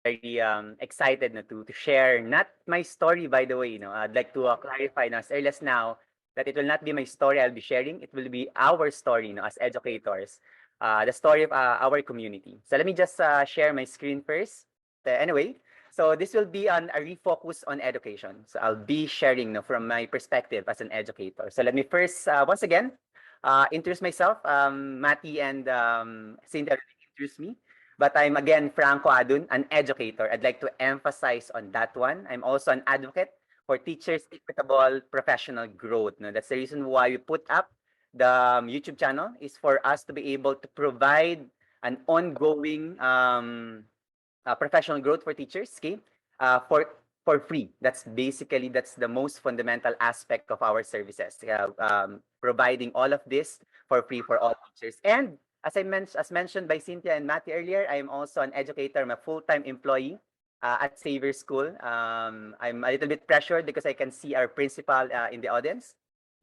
very excited to share not my story, by the way. I'd like to clarify as early as now that it will not be my story I'll be sharing. It will be our story, as educators, the story of our community. So let me just share my screen first. Anyway, so this will be a refocus on education. So I'll be sharing from my perspective as an educator. So let me first, once again, introduce myself. Matty and Cynthia already introduced me. But I'm again Franco Addun, an educator. I'd like to emphasize on that one. I'm also an advocate for teachers' equitable professional growth. No? That's the reason why we put up the YouTube channel, is for us to be able to provide an ongoing professional growth for teachers, okay? For free. That's the most fundamental aspect of our services. Providing all of this for free for all teachers. And as mentioned by Cynthia and Matty earlier, I am also an educator. I'm a full-time employee at Xavier School. I'm a little bit pressured because I can see our principal in the audience.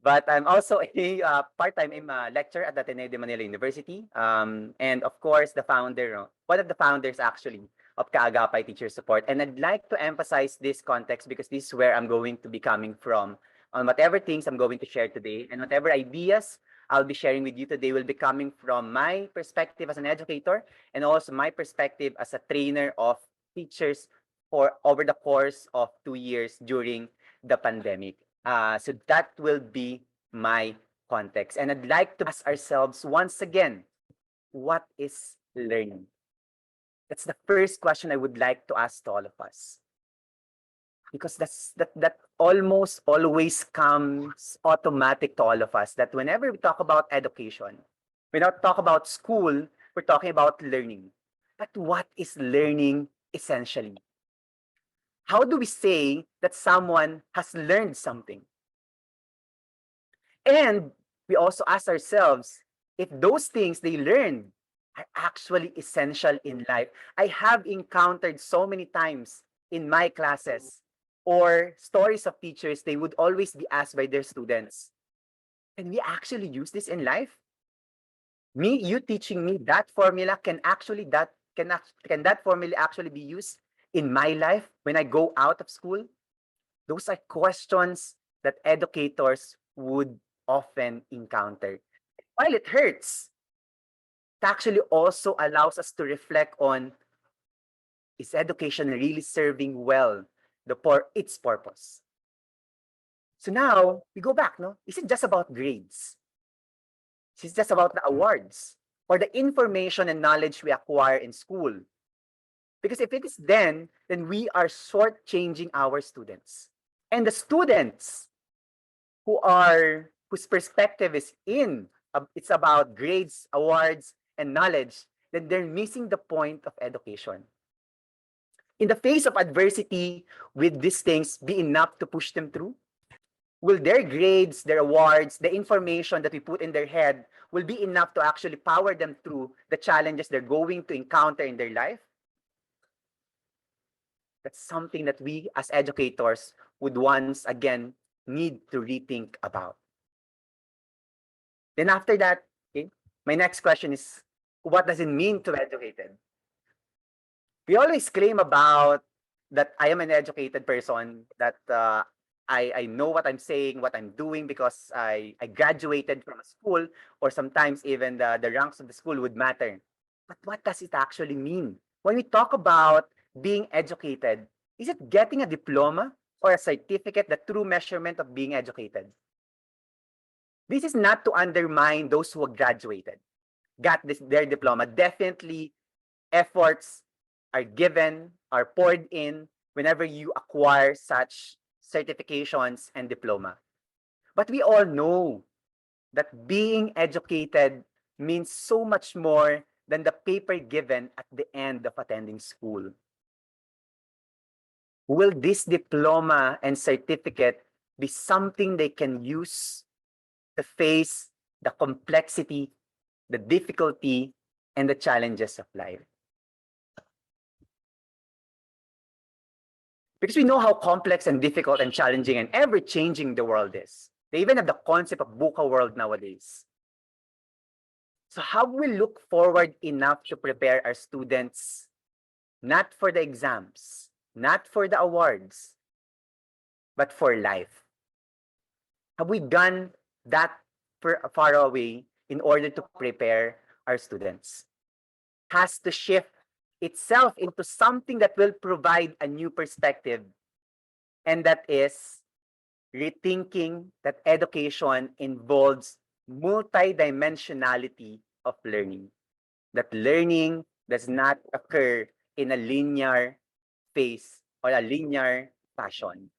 But I'm also a part-time lecturer at Ateneo de Manila University. And of course, one of the founders actually of Kaagapay Teacher Support. And I'd like to emphasize this context because this is where I'm going to be coming from on whatever things I'm going to share today, and whatever ideas I'll be sharing with you today will be coming from my perspective as an educator and also my perspective as a trainer of teachers for over the course of 2 years during the pandemic. So that will be my context. And I'd like to ask ourselves once again, what is learning? That's the first question I would like to ask to all of us. Because that almost always comes automatic to all of us, that whenever we talk about education, we don't talk about school, we're talking about learning. But what is learning essentially? How do we say that someone has learned something? And we also ask ourselves if those things they learned are actually essential in life. I have encountered so many times in my classes or stories of teachers, they would always be asked by their students, can we actually use this in life? You teaching me that formula, can that formula actually be used in my life when I go out of school? Those are questions that educators would often encounter. While it hurts, it actually also allows us to reflect on, is education really serving well its purpose? So now we go back, no? Is it just about grades? Is it just about the awards or the information and knowledge we acquire in school? Because if it is then we are shortchanging our students. And the students whose perspective is it's about grades, awards, and knowledge, then they're missing the point of education. In the face of adversity, will these things be enough to push them through? Will their grades, their awards, the information that we put in their head will be enough to actually power them through the challenges they're going to encounter in their life? That's something that we as educators would once again need to rethink about. Then after that, okay, my next question is, what does it mean to be educated? We always claim about that I am an educated person, that I know what I'm saying, what I'm doing because I graduated from a school, or sometimes even the ranks of the school would matter. But what does it actually mean? When we talk about being educated, is it getting a diploma or a certificate the true measurement of being educated? This is not to undermine those who graduated, got their diploma. Definitely efforts are given, are poured in whenever you acquire such certifications and diploma. But we all know that being educated means so much more than the paper given at the end of attending school. Will this diploma and certificate be something they can use to face the complexity, the difficulty, and the challenges of life? Because we know how complex and difficult and challenging and ever-changing the world is. They even have the concept of VUCA world nowadays. So how do we look forward enough to prepare our students not for the exams, not for the awards, but for life. Have we gone that far away in order to prepare our students? Has to shift itself into something that will provide a new perspective, and that is rethinking that education involves multidimensionality of learning. That learning does not occur in a linear phase or a linear fashion.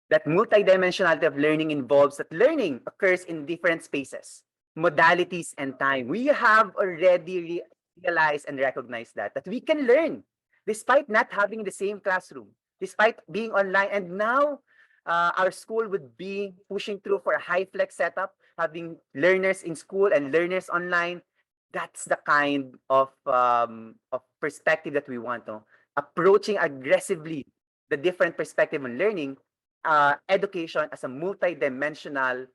That multidimensionality of learning involves that learning occurs in different spaces, modalities, and time. We have already realized and recognized that we can learn despite not having the same classroom, despite being online. And now our school would be pushing through for a high flex setup, having learners in school and learners online. That's the kind of perspective that we want to approaching aggressively the different perspective on learning, education as a multidimensional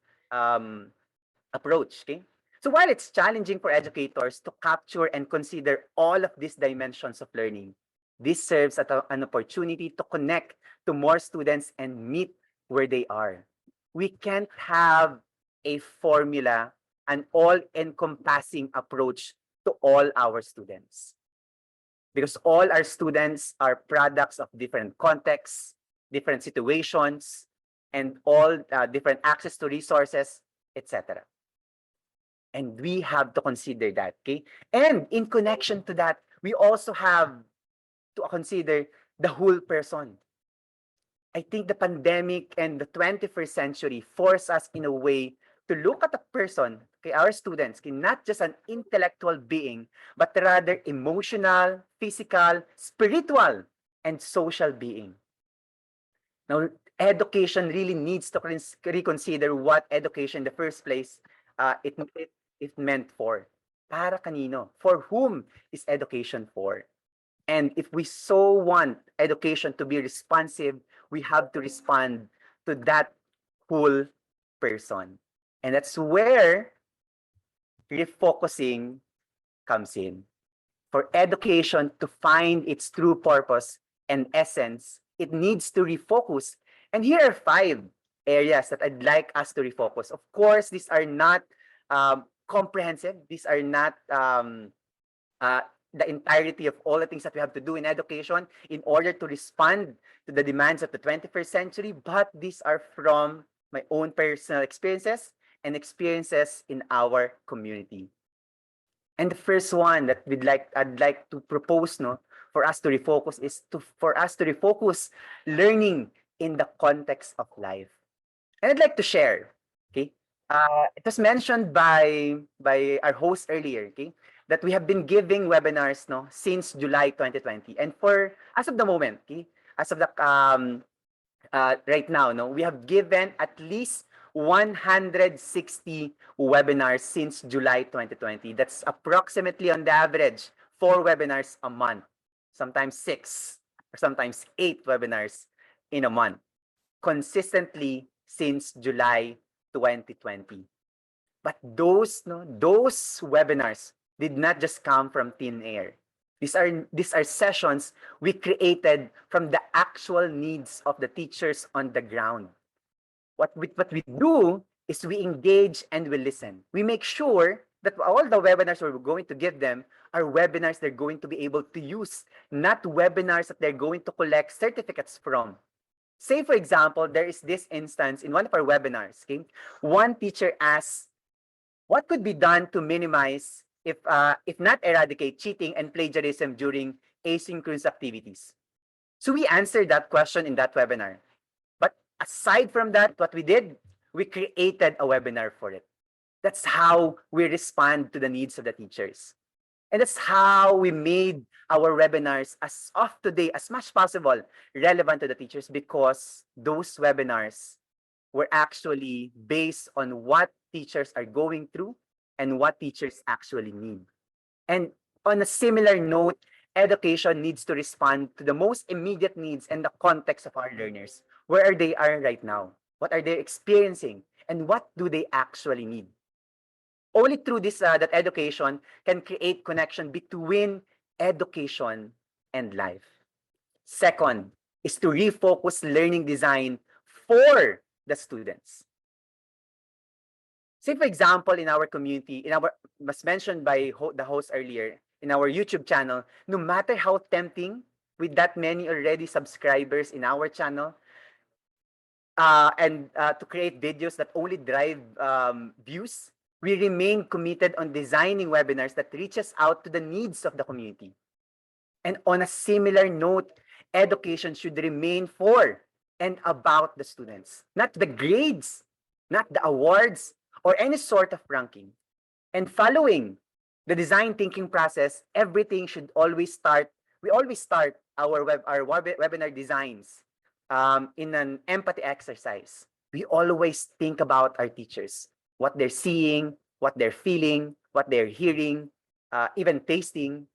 approach. Okay, so while it's challenging for educators to capture and consider all of these dimensions of learning, this serves as an opportunity to connect to more students and meet where they are. We can't have a formula, an all-encompassing approach to all our students, because all our students are products of different contexts, different situations, and all different access to resources, etc. And we have to consider that, okay? And in connection to that, we also have to consider the whole person. I think the pandemic and the 21st century force us in a way to look at a person, okay, our students, okay, not just an intellectual being, but rather emotional, physical, spiritual, and social being. Now, education really needs to reconsider what education in the first place it meant for. Para kanino? For whom is education for? And if we so want education to be responsive, we have to respond to that whole person. And that's where refocusing comes in. For education to find its true purpose and essence, it needs to refocus. And here are 5 areas that I'd like us to refocus. Of course, these are not comprehensive. These are not the entirety of all the things that we have to do in education in order to respond to the demands of the 21st century, but these are from my own personal experiences and experiences in our community. And the first one that I'd like to propose, no, for us to refocus is for us to refocus learning in the context of life. And I'd like to share, okay? It was mentioned by our host earlier, okay, that we have been giving webinars, no, since July 2020. And for as of the moment, okay, as of the right now, no, we have given at least 160 webinars since July 2020. That's approximately on the average 4 webinars a month, sometimes 6 or sometimes 8 webinars in a month, consistently since July 2020. But those webinars did not just come from thin air. These are sessions we created from the actual needs of the teachers on the ground. What we do is we engage and we listen. We make sure that all the webinars we're going to give them are webinars they're going to be able to use, not webinars that they're going to collect certificates from. Say, for example, there is this instance in one of our webinars. Okay? One teacher asked, what could be done to minimize, if not eradicate, cheating and plagiarism during asynchronous activities? So we answered that question in that webinar. But aside from that, what we did, we created a webinar for it. That's how we respond to the needs of the teachers. And that's how we made our webinars as of today, as much possible, relevant to the teachers, because those webinars were actually based on what teachers are going through and what teachers actually need. And on a similar note, education needs to respond to the most immediate needs and the context of our learners. Where are they right now? What are they experiencing? And what do they actually need? Only through this that education can create connection between education and life. Second is to refocus learning design for the students. Say, for example, in our community, as mentioned by the host earlier, in our YouTube channel, no matter how tempting with that many already subscribers in our channel, and to create videos that only drive views, we remain committed on designing webinars that reaches out to the needs of the community. And on a similar note, education should remain for and about the students, not the grades, not the awards, or any sort of ranking. And following the design thinking process, everything should always start, we always start our webinar designs in an empathy exercise. We always think about our teachers, what they're seeing, what they're feeling, what they're hearing, even tasting,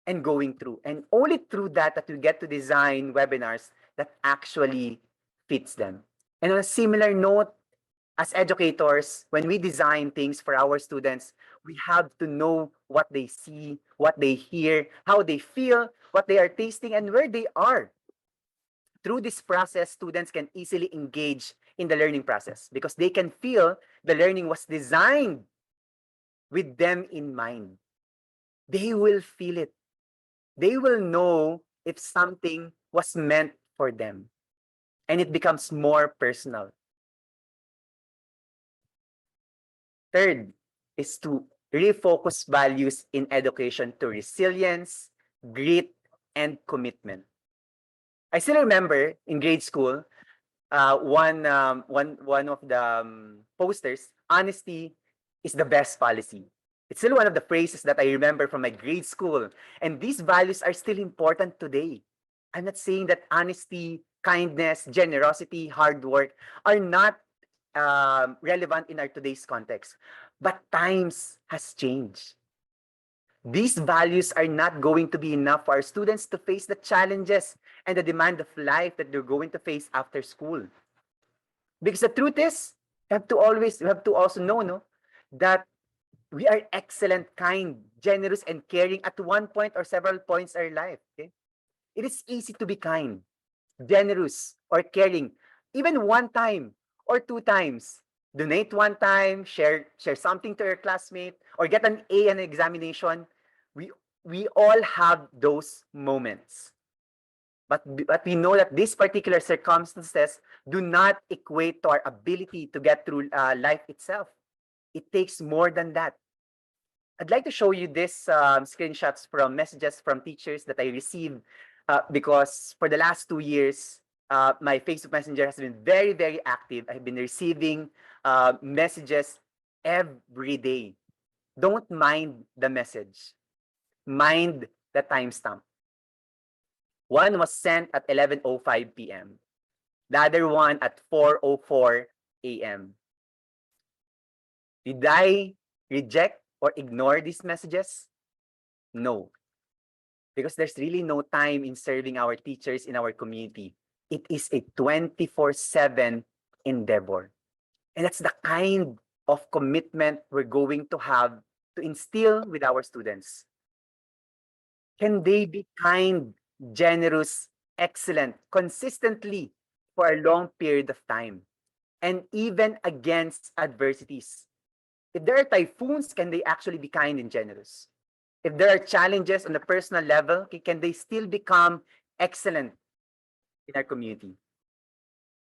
and going through. And only through that we get to design webinars that actually fits them. And on a similar note, as educators, when we design things for our students, we have to know what they see, what they hear, how they feel, what they are tasting, and where they are. Through this process, students can easily engage in the learning process because they can feel the learning was designed with them in mind. They will feel it. They will know if something was meant for them, and it becomes more personal. Third is to refocus values in education to resilience, grit, and commitment. I still remember in grade school, one of the posters, honesty is the best policy. It's still one of the phrases that I remember from my grade school. And these values are still important today. I'm not saying that honesty, kindness, generosity, hard work are not relevant in our today's context. But times has changed. These values are not going to be enough for our students to face the challenges and the demand of life that they're going to face after school. Because the truth is, you have to also know that we are excellent, kind, generous, and caring at one point or several points in our life. Okay? It is easy to be kind, generous, or caring, even one time or two times. Donate one time, share something to your classmate, or get an A in an examination. We all have those moments. But we know that these particular circumstances do not equate to our ability to get through life itself. It takes more than that. I'd like to show you this screenshots from messages from teachers that I received because for the last 2 years, my Facebook Messenger has been very, very active. I've been receiving messages every day. Don't mind the message. Mind the timestamp. One was sent at 11:05 p.m. The other one at 4:04 a.m. Did I reject or ignore these messages? No. Because there's really no time in serving our teachers in our community. It is a 24/7 endeavor. And that's the kind of commitment we're going to have to instill with our students. Can they be kind, generous, excellent, consistently for a long period of time, and even against adversities? If there are typhoons, can they actually be kind and generous? If there are challenges on a personal level, can they still become excellent in our community?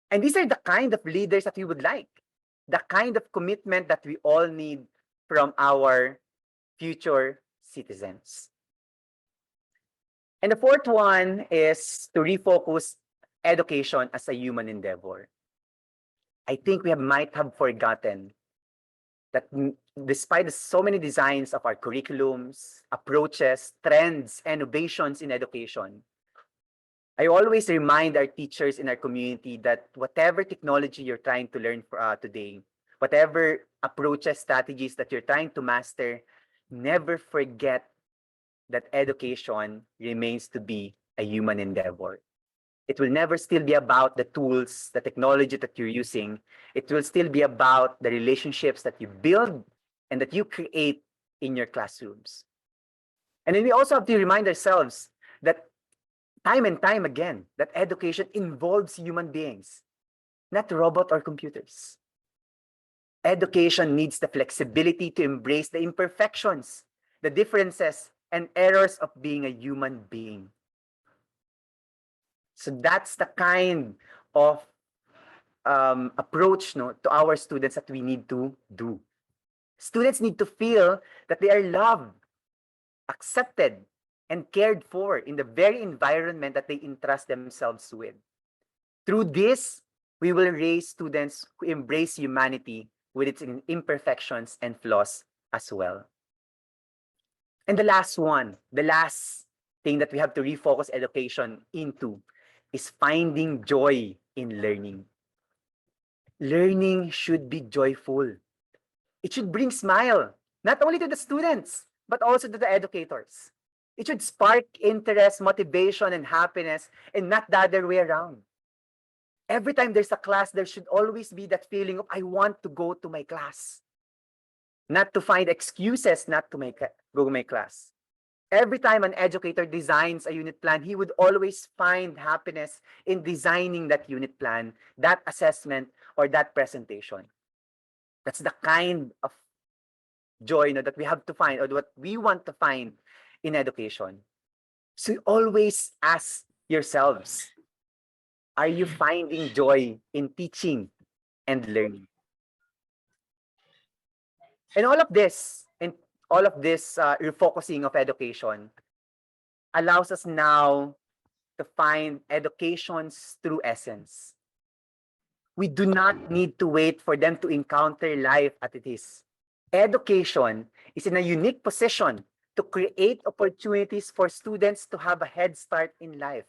And these are the kind of leaders that we would like, the kind of commitment that we all need from our future citizens. And the fourth one is to refocus education as a human endeavor. I think we might have forgotten that despite so many designs of our curriculums, approaches, trends, innovations in education, I always remind our teachers in our community that whatever technology you're trying to learn today, whatever approaches, strategies that you're trying to master, never forget that education remains to be a human endeavor. It will never still be about the tools, the technology that you're using. It will still be about the relationships that you build and that you create in your classrooms. And then we also have to remind ourselves that time and time again that education involves human beings, not robot or computers. Education needs the flexibility to embrace the imperfections, the differences, and errors of being a human being. So that's the kind of approach to our students that we need to do. Students need to feel that they are loved, accepted, and cared for in the very environment that they entrust themselves with. Through this, we will raise students who embrace humanity with its imperfections and flaws as well. And the last one, the last thing that we have to refocus education into is finding joy in learning. Learning should be joyful. It should bring smile, not only to the students, but also to the educators. It should spark interest, motivation, and happiness, and not the other way around. Every time there's a class, there should always be that feeling of, I want to go to my class. Not to find excuses not to go to my class. Every time an educator designs a unit plan, he would always find happiness in designing that unit plan, that assessment, or that presentation. That's the kind of joy that we have to find, or what we want to find in education. So always ask yourselves, are you finding joy in teaching and learning? And all of this, refocusing of education allows us now to find education's true essence. We do not need to wait for them to encounter life as it is. Education is in a unique position to create opportunities for students to have a head start in life,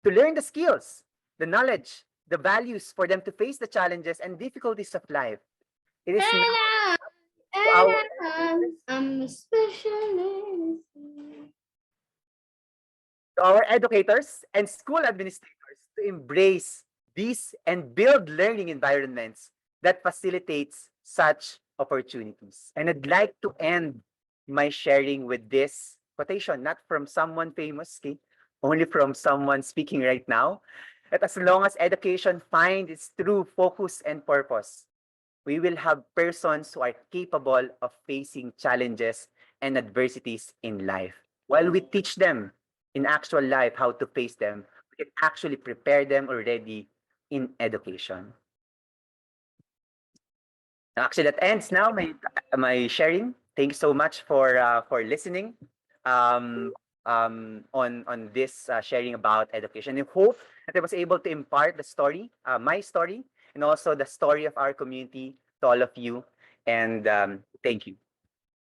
to learn the skills, the knowledge, the values for them to face the challenges and difficulties of life. It is now to our I'm a specialist. to our educators and school administrators to embrace these and build learning environments that facilitates such opportunities. And I'd like to end my sharing with this quotation, not from someone famous, okay? Only from someone speaking right now, that as long as education finds its true focus and purpose, we will have persons who are capable of facing challenges and adversities in life. While we teach them in actual life how to face them, we can actually prepare them already in education. Actually, that ends now my sharing. Thank you so much for listening on this sharing about education. I hope that I was able to impart the story, my story, and also the story of our community to all of you. And thank you.